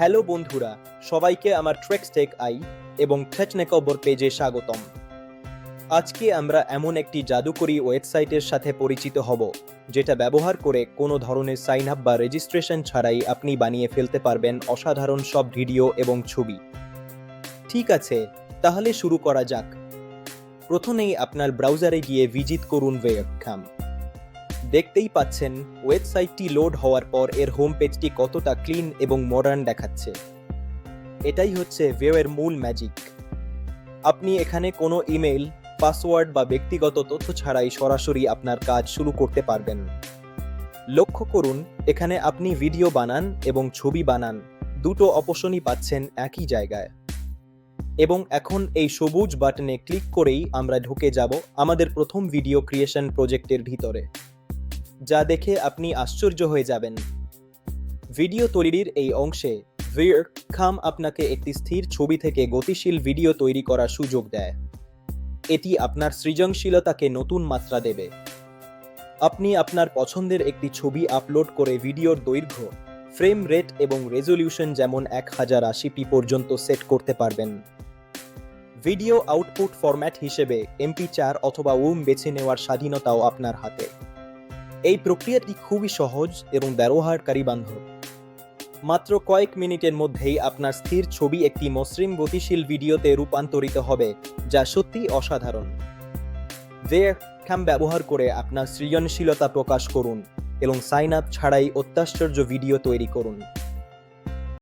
Hello বন্ধুরা, সবাইকে আমার ট্রেক্স টেক আই এবং টেকনেকবর পেজে স্বাগতম। আজকে আমরা এমন একটি জাদুকরী ওয়েবসাইটের সাথে পরিচিত হব যেটা ব্যবহার করে কোনো ধরনের সাইন আপ বা রেজিস্ট্রেশন ছাড়াই আপনি বানিয়ে ফেলতে পারবেন অসাধারণ সব ভিডিও এবং ছবি। ঠিক আছে, তাহলে শুরু করা যাক। প্রথমেই আপনার ব্রাউজারে গিয়ে ভিজিট করুন ওয়েবক্যাম। দেখতেই পাচ্ছেন ওয়েবসাইটটি লোড হওয়ার পর এর হোম পেজটি কতটা ক্লিন এবং মডার্ন দেখাচ্ছে। এটাই হচ্ছে ভিউয়ের মূল ম্যাজিক। আপনি এখানে কোনো ইমেল, পাসওয়ার্ড বা ব্যক্তিগত তথ্য ছাড়াই সরাসরি আপনার কাজ শুরু করতে পারবেন। লক্ষ্য করুন, এখানে আপনি ভিডিও বানান এবং ছবি বানান, দুটো অপশনই পাচ্ছেন একই জায়গায়। এবং এখন এই সবুজ বাটনে ক্লিক করেই আমরা ঢুকে যাব আমাদের প্রথম ভিডিও ক্রিয়েশন প্রজেক্টের ভিতরে, যা দেখে আপনি আশ্চর্য হয়ে যাবেন। ভিডিও তৈরির এই অংশে ওয়েবক্যাম আপনাকে একটি স্থির ছবি থেকে গতিশীল ভিডিও তৈরি করার সুযোগ দেয়। এটি আপনার সৃজনশীলতাকে নতুন মাত্রা দেবে। আপনি আপনার পছন্দের একটি ছবি আপলোড করে ভিডিওর দৈর্ঘ্য, ফ্রেম রেট এবং রেজলিউশন যেমন 1080p পর্যন্ত সেট করতে পারবেন। ভিডিও আউটপুট ফরম্যাট হিসেবে MP4 অথবা WOM বেছে নেওয়ার স্বাধীনতাও আপনার হাতে। এই প্রক্রিয়াটি খুবই সহজ এবং ব্যবহারকারী বান্ধব। মাত্র কয়েক মিনিটের মধ্যেই আপনার স্থির ছবি একটি মসৃণ গতিশীল ভিডিওতে রূপান্তরিত হবে, যা সত্যিই অসাধারণ। ওয়েবক্যাম ব্যবহার করে আপনার সৃজনশীলতা প্রকাশ করুন এবং সাইন আপ ছাড়াই অত্যাশ্চর্য ভিডিও তৈরি করুন।